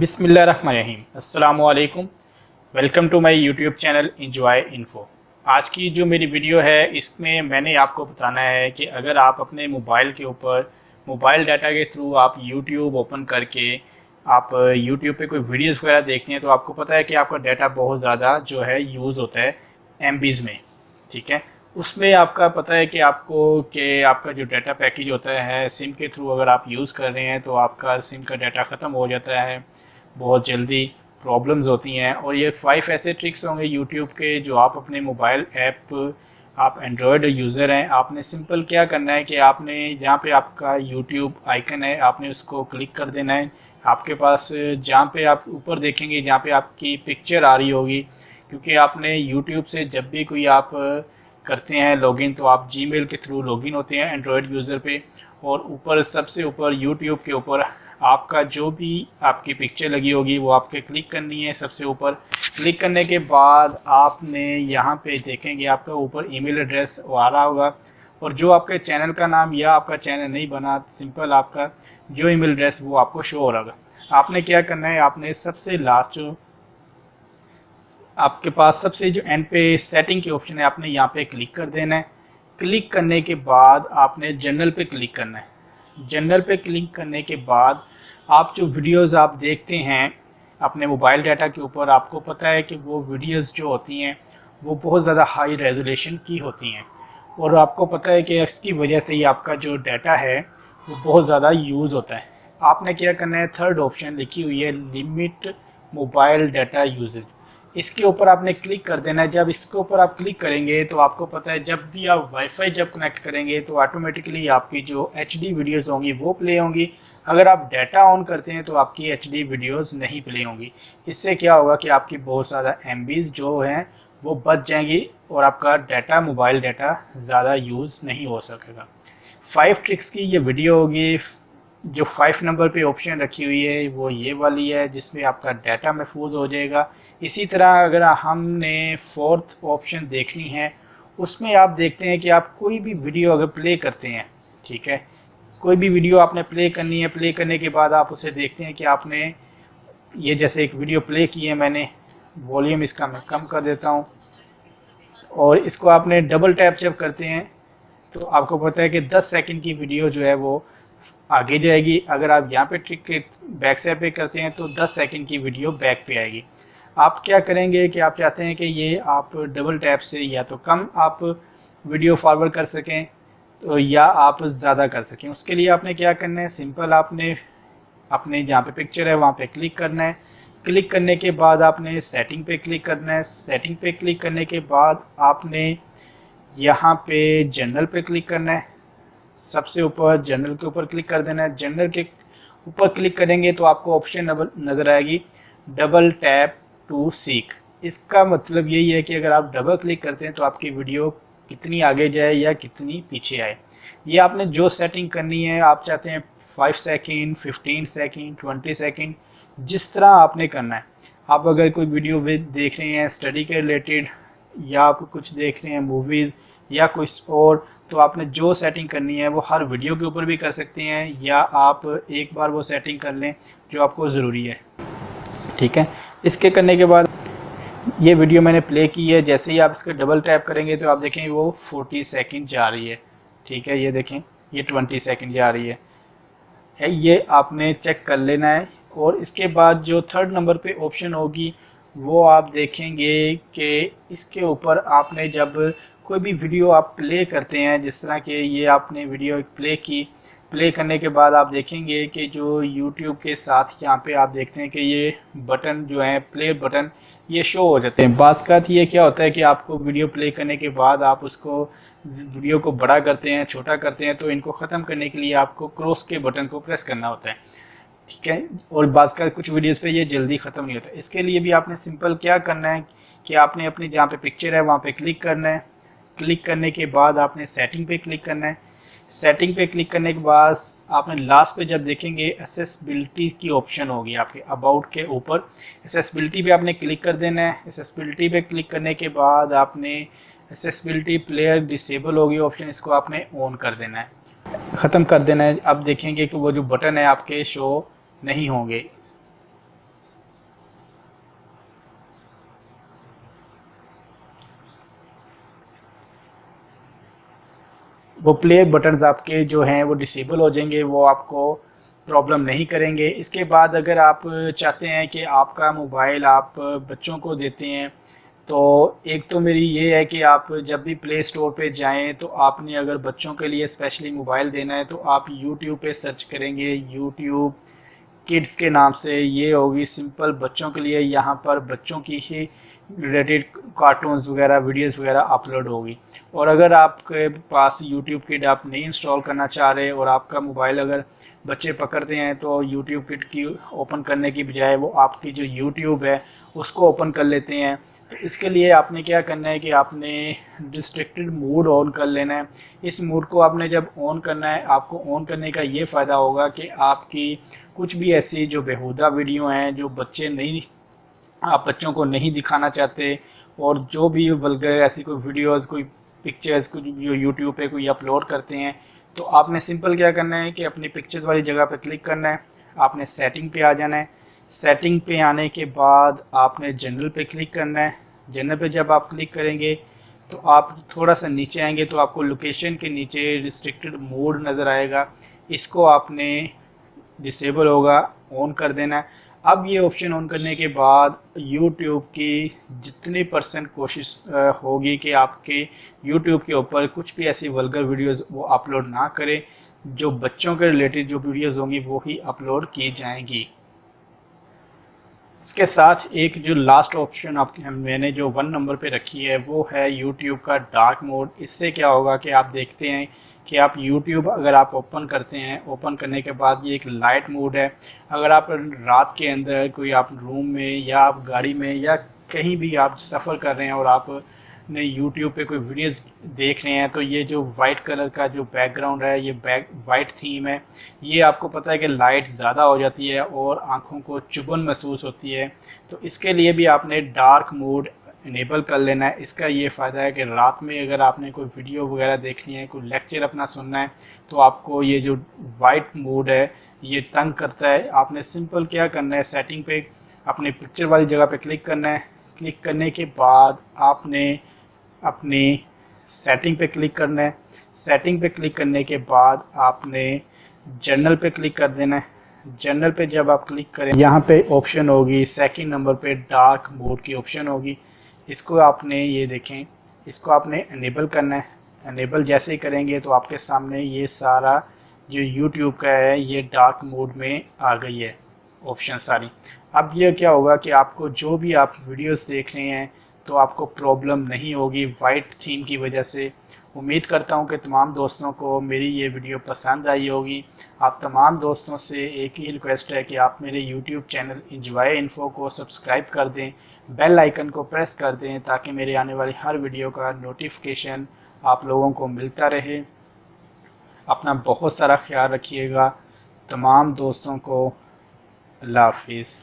बिस्मिल्लाहिर्रहमानिर्रहीम। अस्सलामुअलैकुम। Welcome to my YouTube channel enjoy info. आज की जो मेरी वीडियो है इसमें मैंने आपको बताना है कि अगर आप अपने मोबाइल के ऊपर मोबाइल डाटा के थ्रू आप यूट्यूब ओपन करके आप यूट्यूब पे कोई वीडियोस वगैरह देखते हैं तो आपको पता है कि आपका डाटा बहुत ज़्यादा जो है यूज़ होता है एमबीज़ में। ठीक है, उसमें आपका पता है कि आपका जो डाटा पैकेज होता है सिम के थ्रू अगर आप यूज़ कर रहे हैं तो आपका सिम का डाटा ख़त्म हो जाता है बहुत जल्दी। प्रॉब्लम्स होती हैं और ये 5 ऐसे ट्रिक्स होंगे यूट्यूब के जो आप अपने मोबाइल ऐप, आप एंड्रॉयड यूज़र हैं, आपने सिंपल क्या करना है कि आपने जहाँ पे आपका यूट्यूब आइकन है आपने उसको क्लिक कर देना है। आपके पास जहाँ पे आप ऊपर देखेंगे जहाँ पे आपकी पिक्चर आ रही होगी, क्योंकि आपने यूट्यूब से जब भी कोई आप करते हैं लॉगिन तो आप जीमेल के थ्रू लॉगिन होते हैं एंड्रॉयड यूज़र पे, और ऊपर सबसे ऊपर यूट्यूब के ऊपर आपका जो भी आपकी पिक्चर लगी होगी वो आपके क्लिक करनी है। सबसे ऊपर क्लिक करने के बाद आपने यहाँ पे देखेंगे आपका ऊपर ईमेल एड्रेस आ रहा होगा, और जो आपके चैनल का नाम या आपका चैनल नहीं बना सिंपल आपका जो ईमेल एड्रेस वो आपको शो हो रहा होगा। आपने क्या करना है, आपने सबसे लास्ट जो आपके पास सबसे जो एंड पे सेटिंग के ऑप्शन है आपने यहाँ पे क्लिक कर देना है। क्लिक करने के बाद आपने जनरल पे क्लिक करना है। जनरल पे क्लिक करने के बाद आप जो वीडियोस आप देखते हैं अपने मोबाइल डाटा के ऊपर, आपको पता है कि वो वीडियोस जो होती हैं वो बहुत ज़्यादा हाई रेजोल्यूशन की होती हैं, और आपको पता है कि इसकी वजह से ही आपका जो डाटा है वो बहुत ज़्यादा यूज़ होता है। आपने क्या करना है, थर्ड ऑप्शन लिखी हुई है लिमिट मोबाइल डाटा यूजेज, इसके ऊपर आपने क्लिक कर देना है। जब इसके ऊपर आप क्लिक करेंगे तो आपको पता है जब भी आप वाईफाई जब कनेक्ट करेंगे तो ऑटोमेटिकली आपकी जो एचडी वीडियोस होंगी वो प्ले होंगी। अगर आप डाटा ऑन करते हैं तो आपकी एचडी वीडियोस नहीं प्ले होंगी। इससे क्या होगा कि आपकी बहुत ज़्यादा एमबीज जो हैं वो बच जाएंगी और आपका डाटा मोबाइल डाटा ज़्यादा यूज़ नहीं हो सकेगा। 5 ट्रिक्स की ये वीडियो होगी। जो 5 नंबर पे ऑप्शन रखी हुई है वो ये वाली है जिसमें आपका डाटा महफूज हो जाएगा। इसी तरह अगर हमने 4th ऑप्शन देखनी है, उसमें आप देखते हैं कि आप कोई भी वीडियो अगर प्ले करते हैं, ठीक है, कोई भी वीडियो आपने प्ले करनी है, प्ले करने के बाद आप उसे देखते हैं कि आपने ये जैसे एक वीडियो प्ले की है मैंने, वॉल्यूम इसका मैं कम कर देता हूँ, और इसको आपने डबल टैप जब करते हैं तो आपको पता है कि 10 सेकंड की वीडियो जो है वो आगे जाएगी। अगर आप यहाँ पे ट्रिक के बैक साइड पे करते हैं तो 10 सेकंड की वीडियो बैक पे आएगी। आप क्या करेंगे कि आप चाहते हैं कि ये आप डबल टैप से या तो कम आप वीडियो फॉरवर्ड कर सकें तो या आप ज़्यादा कर सकें। उसके लिए आपने क्या करना है, सिंपल आपने अपने जहाँ पे पिक्चर है वहाँ पे क्लिक करना है। क्लिक करने के बाद आपने सेटिंग पे क्लिक करना है। सेटिंग पे क्लिक करने के बाद आपने यहाँ पे जनरल पे क्लिक करना है। सबसे ऊपर जनरल के ऊपर क्लिक कर देना है। जनरल के ऊपर क्लिक करेंगे तो आपको ऑप्शन नज़र आएगी डबल टैप टू सीक। इसका मतलब यही है कि अगर आप डबल क्लिक करते हैं तो आपकी वीडियो कितनी आगे जाए या कितनी पीछे आए। ये आपने जो सेटिंग करनी है, आप चाहते हैं 5 सेकेंड, 15 सेकेंड, 20 सेकेंड, जिस तरह आपने करना है। आप अगर कोई वीडियो देख रहे हैं स्टडी के रिलेटेड या आप कुछ देख रहे हैं मूवीज़ या कुछ और, तो आपने जो सेटिंग करनी है वो हर वीडियो के ऊपर भी कर सकते हैं या आप एक बार वो सेटिंग कर लें जो आपको ज़रूरी है। ठीक है, इसके करने के बाद ये वीडियो मैंने प्ले की है, जैसे ही आप इसके डबल टैप करेंगे तो आप देखें वो 40 सेकंड जा रही है। ठीक है, ये देखें ये 20 सेकंड जा रही है। ये आपने चेक कर लेना है। और इसके बाद जो थर्ड नंबर पे ऑप्शन होगी वो आप देखेंगे कि इसके ऊपर आपने जब कोई भी वीडियो आप प्ले करते हैं, जिस तरह के ये आपने वीडियो एक प्ले की, प्ले करने के बाद आप देखेंगे कि जो YouTube के साथ यहाँ पे आप देखते हैं कि ये बटन जो है प्ले बटन ये शो हो जाते हैं। बात का ये क्या होता है कि आपको वीडियो प्ले करने के बाद आप उसको वीडियो को बड़ा करते हैं, छोटा करते हैं, तो इनको ख़त्म करने के लिए आपको क्रॉस के बटन को प्रेस करना होता है। ठीक है, और बात का कुछ वीडियोस पे ये जल्दी ख़त्म नहीं होता। इसके लिए भी आपने सिंपल क्या करना है कि आपने अपनी जहाँ पे पिक्चर है वहाँ पे क्लिक करना है। क्लिक करने के बाद आपने सेटिंग पे क्लिक करना है। सेटिंग पे क्लिक करने के बाद आपने लास्ट पे जब देखेंगे एक्सेसिबिलिटी की ऑप्शन होगी आपके अबाउट के ऊपर, एक्सेसिबिलिटी पे आपने क्लिक कर देना है। एक्सेसिबिलिटी पे क्लिक करने के बाद आपने एक्सेसिबिलिटी प्लेयर डिसेबल होगी ऑप्शन, इसको आपने ऑन कर देना है, ख़त्म कर देना है। अब देखेंगे कि वो जो बटन है आपके शो नहीं होंगे। वो प्ले बटन्स आपके जो हैं वो डिसेबल हो जाएंगे, वो आपको प्रॉब्लम नहीं करेंगे। इसके बाद अगर आप चाहते हैं कि आपका मोबाइल आप बच्चों को देते हैं, तो एक तो मेरी ये है कि आप जब भी प्ले स्टोर पे जाएं तो आपने अगर बच्चों के लिए स्पेशली मोबाइल देना है तो आप यूट्यूब पे सर्च करेंगे, यूट्यूब किड्स के नाम से, ये होगी सिंपल बच्चों के लिए। यहाँ पर बच्चों की ही रिलेटेड कार्टून्स वगैरह वीडियोस वगैरह अपलोड होगी। और अगर आपके पास यूट्यूब किड आप नहीं इंस्टॉल करना चाह रहे और आपका मोबाइल अगर बच्चे पकड़ते हैं तो यूट्यूब किड की ओपन करने की बजाय वो आपकी जो यूट्यूब है उसको ओपन कर लेते हैं। तो इसके लिए आपने क्या करना है कि आपने रिस्ट्रिक्टेड मोड ऑन कर लेना है। इस मोड को आपने जब ऑन करना है, आपको ऑन करने का ये फ़ायदा होगा कि आपकी कुछ भी ऐसी जो बेहुदा वीडियो हैं जो बच्चे नहीं, आप बच्चों को नहीं दिखाना चाहते, और जो भी वल्गर ऐसी कोई वीडियोस, कोई पिक्चर्स कुछ जो यूट्यूब पे कोई अपलोड करते हैं, तो आपने सिंपल क्या करना है कि अपनी पिक्चर्स वाली जगह पे क्लिक करना है, आपने सेटिंग पे आ जाना है। सेटिंग पे आने के बाद आपने जनरल पे क्लिक करना है। जनरल पे जब आप क्लिक करेंगे तो आप थोड़ा सा नीचे आएंगे तो आपको लोकेशन के नीचे रिस्ट्रिक्टेड मोड नज़र आएगा, इसको आपने डिसेबल होगा, ऑन कर देना है। अब ये ऑप्शन ऑन करने के बाद यूट्यूब की जितनी परसेंट कोशिश होगी कि आपके यूट्यूब के ऊपर कुछ भी ऐसी वल्गर वीडियोस वो अपलोड ना करें, जो बच्चों के रिलेटेड जो वीडियोस होंगी वो ही अपलोड की जाएंगी। इसके साथ एक जो लास्ट ऑप्शन आपके मैंने जो 1 नंबर पे रखी है वो है यूट्यूब का डार्क मोड। इससे क्या होगा कि आप देखते हैं कि आप यूट्यूब अगर आप ओपन करते हैं, ओपन करने के बाद ये एक लाइट मोड है। अगर आप रात के अंदर कोई आप रूम में या आप गाड़ी में या कहीं भी आप सफ़र कर रहे हैं और आप ने यूट्यूब पे कोई वीडियोस देख रहे हैं, तो ये जो वाइट कलर का जो बैकग्राउंड है, ये वाइट थीम है, ये आपको पता है कि लाइट ज़्यादा हो जाती है और आँखों को चुभन महसूस होती है। तो इसके लिए भी आपने डार्क मोड इनेबल कर लेना है। इसका ये फ़ायदा है कि रात में अगर आपने कोई वीडियो वगैरह देखनी है, कोई लेक्चर अपना सुनना है, तो आपको ये जो वाइट मोड है ये तंग करता है। आपने सिंपल क्या करना है, सेटिंग पे अपनी पिक्चर वाली जगह पे क्लिक करना है। क्लिक करने के बाद आपने अपनी सेटिंग पे क्लिक करना है। सेटिंग पे क्लिक करने के बाद आपने जनरल पे क्लिक कर देना है। जनरल पे जब आप क्लिक करें, यहाँ पे ऑप्शन होगी सेकंड नंबर पे डार्क मोड की ऑप्शन होगी, इसको आपने ये देखें, इसको आपने इनेबल करना है। इनेबल जैसे ही करेंगे तो आपके सामने ये सारा जो यूट्यूब का है ये डार्क मोड में आ गई है ऑप्शन सारी। अब ये क्या होगा कि आपको जो भी आप वीडियोस देख रहे हैं तो आपको प्रॉब्लम नहीं होगी वाइट थीम की वजह से। उम्मीद करता हूं कि तमाम दोस्तों को मेरी ये वीडियो पसंद आई होगी। आप तमाम दोस्तों से एक ही रिक्वेस्ट है कि आप मेरे यूट्यूब चैनल इंजॉय इन्फो को सब्सक्राइब कर दें, बेल आइकन को प्रेस कर दें ताकि मेरे आने वाली हर वीडियो का नोटिफिकेशन आप लोगों को मिलता रहे। अपना बहुत सारा ख्याल रखिएगा। तमाम दोस्तों को अल्लाह हाफिज़।